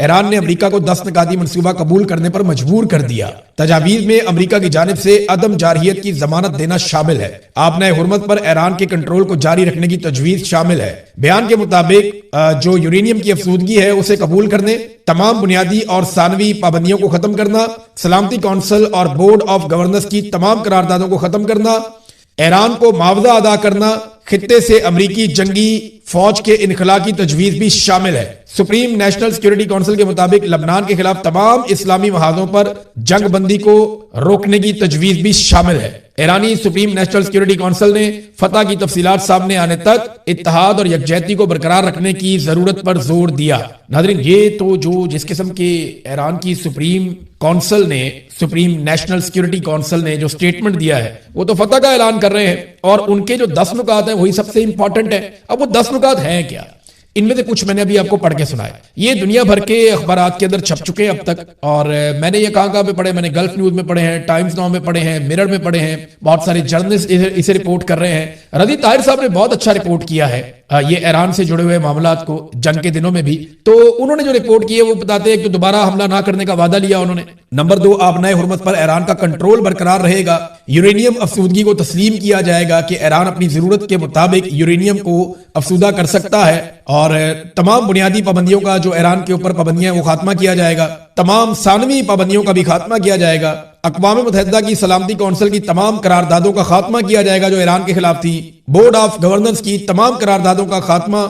ایران نے امریکہ کو 10 نکاتی منصوبہ قبول کرنے پر مجبور کر دیا۔ تجاویز میں امریکہ کی جانب سے عدم جارحیت کی ضمانت دینا شامل ہے۔ آبنائے حرمت پر ایران کے کنٹرول کو جاری رکھنے کی تجویز شامل ہے۔ بیان کے مطابق جو یورینیم کی افزودگی ہے اسے قبول کرنے، تمام بنیادی اور ثانوی پابندیوں کو ختم کرنا، سلامتی کونسل اور بورڈ آف گورننس کی تمام قراردادوں کو ختم کرنا، ایران کو معاوضہ ادا کرنا، خطے سے امریکی جنگی فوج کے انخلاء کی تجویز بھی شامل ہے۔ سپریم نیشنل سیکیورٹی کونسل کے مطابق لبنان کے خلاف تمام اسلامی محاذوں پر جنگ بندی کو روکنے کی تجویز بھی شامل ہے۔ ایرانی سپریم نیشنل سیکیورٹی کونسل نے فتح کی تفصیلات سامنے آنے تک اتحاد اور یکجہتی کو برقرار رکھنے کی ضرورت پر زور دیا۔ ناظرین، یہ تو جس قسم کے ایران کی سپریم کونسل نے، سپریم نیشنل سیکیورٹی کونسل نے جو سٹیٹمنٹ دیا ہے وہ تو فتح کا اعلان کر رہے ہیں، اور ان کے جو 10 نکات ہیں وہی سب سے امپورٹنٹ ہے۔ اب وہ 10 نکات ہیں کیا؟ ان میں سے کچھ میں نے ابھی آپ کو پڑھ کے سنایا، یہ دنیا بھر کے اخبارات کے اندر چھپ چکے ہیں اب تک، اور میں نے یہ کہاں پہ پڑھے، میں نے گلف نیوز میں پڑھے ہیں، ٹائمز ناؤ میں پڑھے ہیں، مرر میں پڑھے ہیں، بہت سارے جرنلسٹ اسے رپورٹ کر رہے ہیں۔ رضی طاہر صاحب نے بہت اچھا رپورٹ کیا ہے یہ ایران سے جڑے ہوئے معاملات کو جنگ کے دنوں میں بھی، تو انہوں نے جو رپورٹ کی ہے وہ بتاتے ہیں کہ دوبارہ حملہ نہ کرنے کا وعدہ لیا انہوں نے۔ نمبر 2، آبنائے حرمت پر ایران کا کنٹرول برقرار رہے گا، یورینیم افزودگی کو تسلیم کیا جائے گا کہ ایران اپنی ضرورت کے مطابق یورینیم کو افزودہ کر سکتا ہے، اور تمام بنیادی پابندیوں کا جو ایران کے اوپر پابندیاں وہ خاتمہ کیا جائے گا، تمام ثانوی پابندیوں کا بھی خاتمہ کیا جائے گا، اقوام متحدہ کی سلامتی کونسل کی تمام قراردادوں کا خاتمہ کیا جائے گا جو ایران کے خلاف تھی، بورڈ آف گورننس کی تمام قراردادوں کا خاتمہ،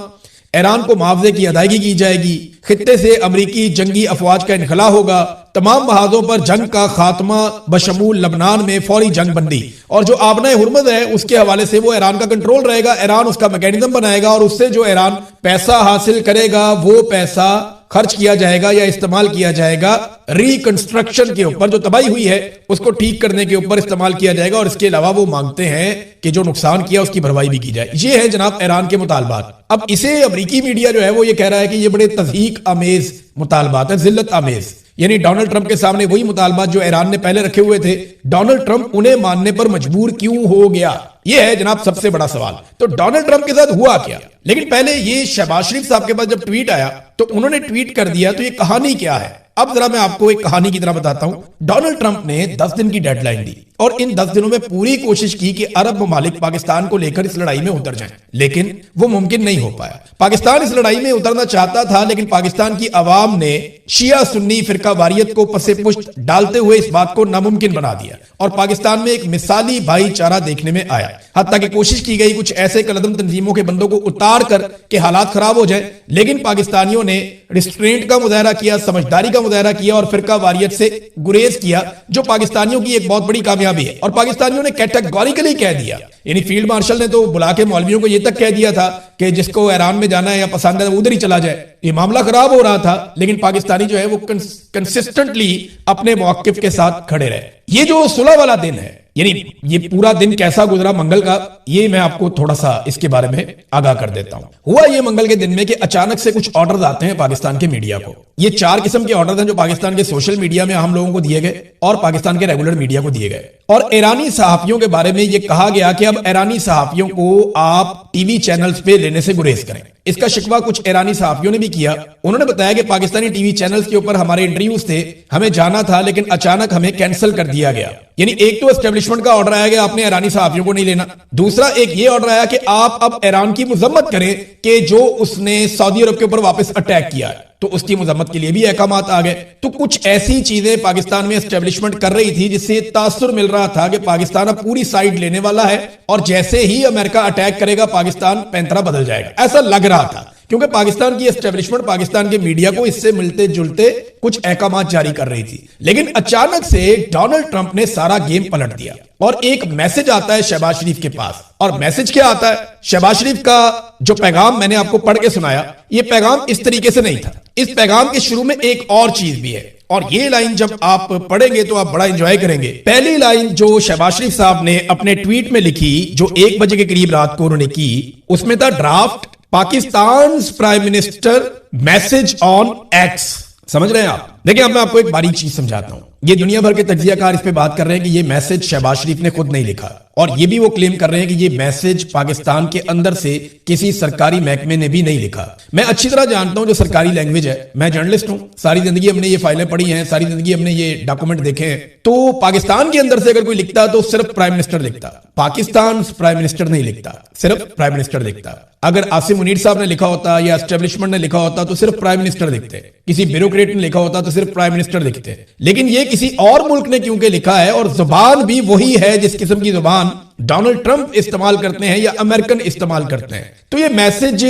ایران کو معاوضے کی ادائیگی کی جائے گی، خطے سے امریکی جنگی افواج کا انخلاء ہوگا، تمام محاذوں پر جنگ کا خاتمہ بشمول لبنان میں فوری جنگ بندی، اور جو آبنائے حرمت ہے اس کے حوالے سے وہ ایران کا کنٹرول رہے گا، ایران اس کا میکینزم بنائے گا، اور اس سے جو ایران پیسہ حاصل کرے گا وہ پیسہ خرچ کیا جائے گا یا استعمال کیا جائے گا ریکنسٹرکشن کے اوپر، جو تباہی ہوئی ہے اس کو ٹھیک کرنے کے اوپر استعمال کیا جائے گا، اور اس کے علاوہ وہ مانگتے ہیں کہ جو نقصان کیا اس کی بھرپائی بھی کی جائے۔ یہ ہے جناب ایران کے مطالبات۔ اب اسے امریکی میڈیا جو ہے وہ یہ کہہ رہا ہے کہ یہ بڑے تضحیک آمیز مطالبات ہیں، ذلت آمیز، یعنی ڈونلڈ ٹرمپ کے سامنے وہی مطالبات جو ایران نے پہلے رکھے ہوئے تھے، ڈونلڈ ٹرمپ انہیں ماننے پر مجبور کیوں ہو گیا؟ یہ ہے جناب سب سے بڑا سوال۔ تو ڈونلڈ ٹرمپ کے ساتھ ہوا کیا؟ لیکن پہلے یہ شہباز شریف صاحب کے پاس جب ٹویٹ آیا تو انہوں نے ٹویٹ کر دیا، تو یہ کہانی کیا ہے؟ اب ذرا میں آپ کو ایک کہانی کی طرح بتاتا ہوں۔ ڈونلڈ ٹرمپ نے 10 دن کی ڈیڈ لائن دی، اور ان 10 دنوں میں پوری کوشش کی کہ عرب ممالک پاکستان کو لے کر اس لڑائی میں اتر جائیں، لیکن وہ ممکن نہیں ہو پایا۔ پاکستان اس لڑائی میں اترنا چاہتا تھا، لیکن پاکستان کی عوام نے شیعہ سنی فرقہ واریت کو پس پشت ڈالتے ہوئے اس بات کو ناممکن بنا دیا، اور پاکستان میں ایک مثالی بھائی چارہ دیکھنے میں آیا۔ حتیٰ کہ کوشش کی گئی کچھ ایسے کلعدم تنظیموں کے بندوں کو اتار کر کہ حالات خراب ہو جائیں، لیکن پاکستانیوں نے ریسٹرینٹ کا مظاہرہ کیا، سمجھداری کا مظاہرہ کیا، اور فرقہ واریت سے گریز کیا، جو پاکستانیوں کی ایک بہت بڑی کامیابی ہے۔ اور پاکستانیوں نے کیٹیگوریکلی کہہ دیا، یعنی فیلڈ مارشل نے تو بلا کے مولویوں کو یہ تک کہہ دیا تھا کہ جس کو ایران میں جانا ہے یا پسند ہے وہ ادھر ہی چلا جائے۔ یہ معاملہ خراب ہو رہا تھا، لیکن پاکستانی جو ہے وہ کنسسٹنٹلی اپنے موقف کے ساتھ کھڑے رہے۔ یہ جو صلح والا دن ہے، یعنی یہ پورا دن کیسا گزرا منگل کا، یہ میں آپ کو تھوڑا سا اس کے بارے میں آگاہ کر دیتا ہوں۔ ہوا یہ منگل کے دن میں کہ اچانک سے کچھ آرڈرز آتے ہیں پاکستان کے میڈیا کو۔ یہ 4 قسم کے آرڈرز ہیں جو پاکستان کے سوشل میڈیا میں ہم لوگوں کو دیے گئے اور پاکستان کے ریگولر میڈیا کو دیے گئے، اور ایرانی صحافیوں کے بارے میں یہ کہا گیا کہ اب ایرانی صحافیوں کو آپ ٹی وی چینلز پہ لینے سے گریز کریں۔ اس کا شکوہ کچھ ایرانی صحافیوں نے بھی کیا۔ انہوں نے بتایا کہ پاکستانی ٹی وی چینلز کے اوپر ہمارے انٹرویوز تھے، ہمیں جانا تھا، لیکن اچانک ہمیں کینسل کر دیا گیا۔ یعنی ایک تو اسٹیبلشمنٹ کا آرڈر آیا کہ آپ نے ایرانی صحافیوں کو نہیں لینا، دوسرا ایک یہ آرڈر آیا کہ آپ اب ایران کی مذمت کریں کہ جو اس نے سعودی عرب کے اوپر واپس اٹیک کیا ہے، تو اس کی مذمت کے لیے بھی احکامات آ گئے۔ تو کچھ ایسی چیزیں پاکستان میں اسٹیبلشمنٹ کر رہی تھی جس سے تاثر مل رہا تھا کہ پاکستان اب پوری سائیڈ لینے والا ہے، اور جیسے ہی امریکہ اٹیک کرے گا پاکستان پینترا بدل جائے گا، ایسا لگ رہا تھا، کیونکہ پاکستان کی اسٹیبلشمنٹ پاکستان کے میڈیا کو اس سے ملتے جلتے کچھ احکامات جاری کر رہی تھی۔ لیکن اچانک سے ڈونلڈ ٹرمپ نے سارا گیم پلٹ دیا، اور ایک میسج آتا ہے شہباز شریف کے پاس۔ اور میسج کیا آتا ہے؟ شہباز شریف کا جو پیغام میں نے آپ کو پڑھ کے سنایا، یہ پیغام اس طریقے سے نہیں تھا۔ اس پیغام کے شروع میں ایک اور چیز بھی ہے، اور یہ لائن جب آپ پڑھیں گے تو آپ بڑا انجوائے کریں گے۔ پہلی لائن جو شہباز شریف صاحب نے اپنے ٹویٹ میں لکھی، جو 1 بجے کے قریب رات کو انہوں نے کی، اس میں تھا draft Pakistan prime minister message on X. سمجھ رہے ہیں آپ؟ دیکھیں اب میں آپ کو ایک باریک چیز سمجھاتا ہوں. یہ دنیا بھر کے تجزیہ کار اس پہ بات کر رہے ہیں کہ یہ میسج شہباز شریف نے خود نہیں لکھا, اور یہ بھی وہ کلیم کر رہے ہیں کہ یہ میسج پاکستان کے اندر سے کسی سرکاری محکمے نے بھی نہیں لکھا. میں اچھی طرح جانتا ہوں جو سرکاری لینگویج ہے, میں جرنلسٹ ہوں, ساری زندگی ہم نے یہ فائلیں پڑھی ہیں, ساری زندگی ہم نے یہ ڈاکومنٹ دیکھے ہیں. تو پاکستان کے اندر سے اگر کوئی لکھتا تو صرف پرائم منسٹر لکھتا, پاکستان پرائم منسٹر نہیں لکھتا, صرف پرائم منسٹر لکھتا. اگر عاصم منیر صاحب نے لکھا ہوتا یا اسٹیبلشمنٹ نے لکھا ہوتا تو صرف پرائم منسٹر لکھتے, کسی بیوروکریٹ نے لکھا ہوتا تو صرف پرائم منسٹر لکھتے. لیکن یہ کسی اور ملک نے کیونکہ لکھا ہے, اور زبان بھی وہی ہے جس قسم کی زبان ڈونلڈ ٹرمپ استعمال کرتے ہیں یا امریکن استعمال کرتے ہیں, تو یہ میسج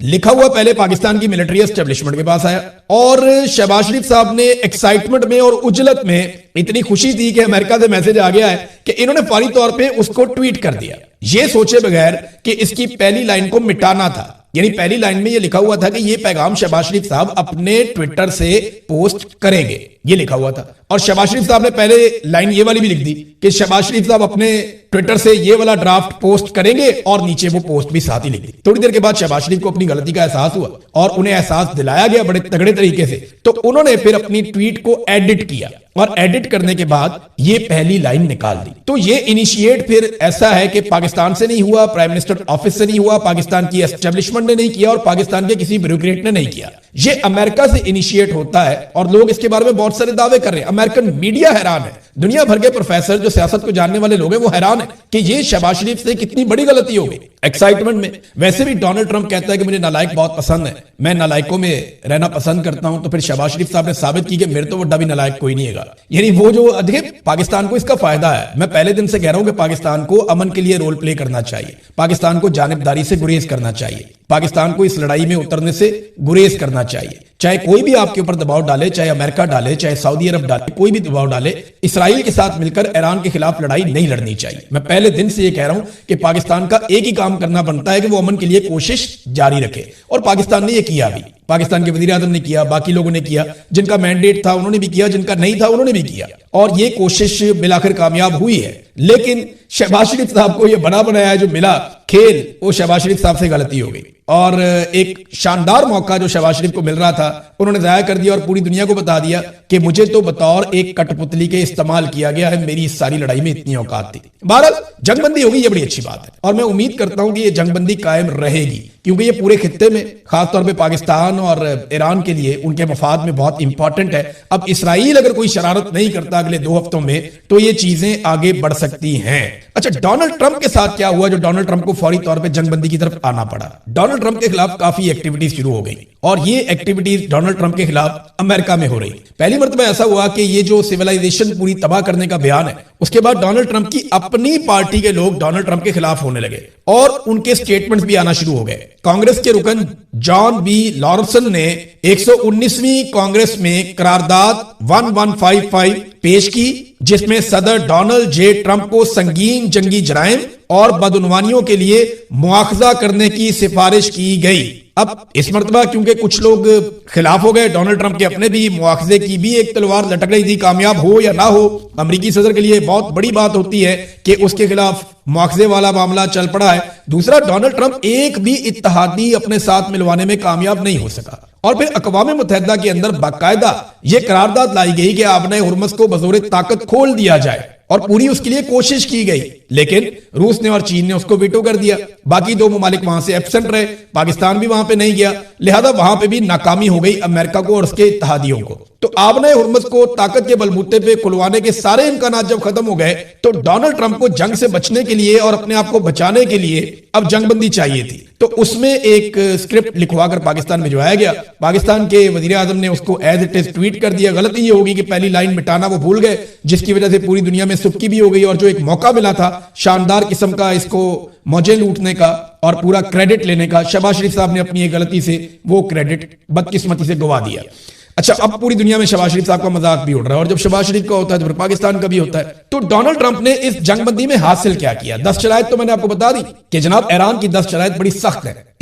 لکھا ہوا پہلے پاکستان کی ملٹری اسٹیبلشمنٹ کے پاس آیا, اور شہباز شریف صاحب نے ایکسائٹمنٹ میں اور اجلت میں اتنی خوشی تھی کہ امریکہ سے میسج آ گیا ہے کہ انہوں نے فوری طور پہ اس کو ٹویٹ کر دیا, یہ سوچے بغیر کہ اس کی پہلی لائن کو مٹانا تھا. یعنی پہلی لائن میں یہ لکھا ہوا تھا کہ یہ پیغام شہباز شریف صاحب اپنے ٹویٹر سے پوسٹ کریں گے, یہ لکھا ہوا تھا. اور شہباز شریف صاحب نے پہلے لائن یہ والی بھی لکھ دی کہ شہباز شریف صاحب اپنے ٹویٹر سے یہ والا ڈرافٹ پوسٹ کریں گے, اور نیچے وہ پوسٹ بھی ساتھ ہی لکھ دی. تھوڑی دیر کے بعد شہباز شریف کو اپنی غلطی کا احساس ہوا اور انہیں احساس دلایا گیا بڑے تگڑے طریقے سے, تو انہوں نے پھر اپنی ٹویٹ کو ایڈٹ کیا, اور ایڈٹ کرنے کے بعد یہ پہلی لائن نکال دی. تو یہ انیشیٹ پھر ایسا ہے کہ پاکستان سے نہیں ہوا, پرائم منسٹر آفس سے نہیں ہوا, پاکستان کی اسٹیبلشمنٹ نے نہیں کیا, اور پاکستان کے کسی بیوروکریٹ نے نہیں کیا. یہ امریکہ سے انیشیٹ ہوتا ہے, اور لوگ اس کے بارے میں بہت سارے دعوے کر رہے ہیں. امریکن میڈیا حیران ہے, دنیا بھر کے پروفیسر جو سیاست کو جاننے والے لوگ ہیں وہ حیران ہیں کہ یہ شہباز شریف سے کتنی بڑی غلطی ہو گئی ایکسائٹمنٹ میں. ویسے بھی ڈونلڈ ٹرمپ کہتا ہے کہ مجھے نالائق بہت پسند ہے, میں نالائکوں میں رہنا پسند کرتا ہوں, تو پھر شہباز شریف صاحب نے ثابت کی کہ میرے تو بڑا بھی نالائق کوئی نہیں ہے. یعنی وہ جو دیکھیں پاکستان کو اس کا فائدہ ہے. میں پہلے دن سے کہہ رہا ہوں کہ پاکستان کو امن کے لیے رول پلے کرنا چاہیے, پاکستان کو جانبداری سے گریز کرنا چاہیے, پاکستان کو اس لڑائی میں اترنے سے گریز کرنا چاہیے. چاہے کوئی بھی آپ کے اوپر دباؤ ڈالے, چاہے امریکہ ڈالے, چاہے سعودی عرب ڈالے, کوئی بھی دباؤ ڈالے, اسرائیل کے ساتھ مل کر ایران کے خلاف لڑائی نہیں لڑنی چاہیے. میں پہلے دن سے یہ کہہ رہا ہوں کہ پاکستان کا ایک ہی کام کرنا بنتا ہے کہ وہ امن کے لیے کوشش جاری رکھے, اور پاکستان نے یہ کیا بھی. پاکستان کے وزیر اعظم نے کیا, باقی لوگوں نے کیا, جن کا مینڈیٹ تھا انہوں نے بھی کیا, جن کا نہیں تھا انہوں نے بھی کیا, اور یہ کوشش بالآخر کامیاب ہوئی ہے. لیکن شہباز شریف صاحب کو یہ بنا بنایا جو ملا کھیل, وہ شہباز شریف صاحب سے غلطی ہو گئی, اور ایک شاندار موقع جو شہباز شریف کو مل رہا تھا انہوں نے ضائع کر دیا, اور پوری دنیا کو بتا دیا کہ مجھے تو بطور ایک کٹ پتلی کے استعمال کیا گیا ہے, میری اس ساری لڑائی میں اتنی اوقات تھی. بہرحال جنگ بندی ہوگی, یہ بڑی اچھی بات ہے, اور میں امید کرتا ہوں کہ یہ جنگ بندی قائم رہے گی, کیونکہ یہ پورے خطے میں خاص طور پہ پاکستان اور ایران کے لیے ان کے مفاد میں بہت امپورٹنٹ ہے. اب اسرائیل اگر کوئی شرارت نہیں کرتا اگلے 2 ہفتوں میں تو یہ چیزیں آگے بڑھ سکتی ہیں. اچھا, ڈونلڈ ٹرمپ کے ساتھ کیا ہوا جو ڈونلڈ ٹرمپ کو فوری طور پہ جنگ بندی کی طرف آنا پڑا؟ ڈونلڈ ٹرمپ کے خلاف کافی ایکٹیویٹیز شروع ہو گئی, اور یہ ایکٹیویٹیز ڈونلڈ ٹرمپ کے خلاف امریکہ میں ہو رہی. پہلی مرتبہ ایسا ہوا کہ یہ جو سویلائزیشن پوری تباہ کرنے کا بیان ہے, اس کے بعد ڈونلڈ ٹرمپ کی اپنی پارٹی کے لوگ ڈونلڈ ٹرمپ کے خلاف ہونے لگے, اور ان کے سٹیٹمنٹس بھی آنا شروع ہو گئے. کانگریس کے رکن جان بی لارسن نے 119ویں کانگریس میں قرارداد 1155 پیش کی, جس میں صدر ڈونلڈ جے ٹرمپ کو سنگین جنگی جرائم اور بدعنوانیوں کے لیے مواخذہ کرنے کی سفارش کی گئی. اب اس مرتبہ کیونکہ کچھ لوگ خلاف ہو گئے, ڈونلڈ ٹرمپ کے اپنے بھی مواخذے کی بھی ایک تلوار لٹک رہی تھی, کامیاب ہو یا نہ ہو. امریکی صدر کے لیے بہت بڑی بات ہوتی ہے کہ اس کے خلاف مواخذے والا معاملہ چل پڑا ہے. دوسرا, ڈونلڈ ٹرمپ ایک بھی اتحادی اپنے ساتھ ملوانے میں کامیاب نہیں ہو سکا, اور پھر اقوام متحدہ کے اندر باقاعدہ یہ قرارداد لائی گئی کہ آبنائے ہرمز کو بزور طاقت کھول دیا جائے, اور پوری اس کے لیے کوشش کی گئی, لیکن روس نے اور چین نے اس کو ویٹو کر دیا. باقی 2 ممالک وہاں سے ایبسنٹ رہے, پاکستان بھی وہاں پہ نہیں گیا, لہذا وہاں پہ بھی ناکامی ہو گئی امریکہ کو اور اس کے اتحادیوں کو. تو آبنائے ہرمز کو طاقت کے بلبوتے پہ کھلوانے کے سارے امکانات جب ختم ہو گئے تو ڈونلڈ ٹرمپ کو جنگ سے بچنے کے لیے اور اپنے آپ کو بچانے کے لیے اب جنگ بندی چاہیے تھی. تو اس میں ایک اسکرپٹ لکھوا کر پاکستان میں بھجوایا گیا. پاکستان کے وزیر اعظم نے اس کو ایز اٹ از ٹویٹ کر دیا. غلطی یہ ہوگی کہ پہلی لائن مٹانا وہ بھول گئے, جس کی وجہ سے پوری دنیا میں سبکی بھی ہو گئی, اور جو ایک موقع ملا تھا شاندار قسم کا اس کو موجیں لوٹنے کا اور پورا کریڈٹ لینے کا, شہباز شریف صاحب نے اپنی ایک غلطی سے وہ کریڈٹ بدقسمتی سے گوا دیا. اچھا, اب پوری دنیا میں شہباز شریف صاحب کا مذاق بھی اڑ رہا ہے, اور جب شہباز شریف کا ہوتا ہے تو پھر پاکستان کا بھی ہوتا ہے. تو ڈونلڈ ٹرمپ نے اس جنگ بندی میں حاصل کیا 10 شرائط تو میں نے آپ کو بتا دی کہ جناب ایران کی 10 شرائط بڑی سخت ہے.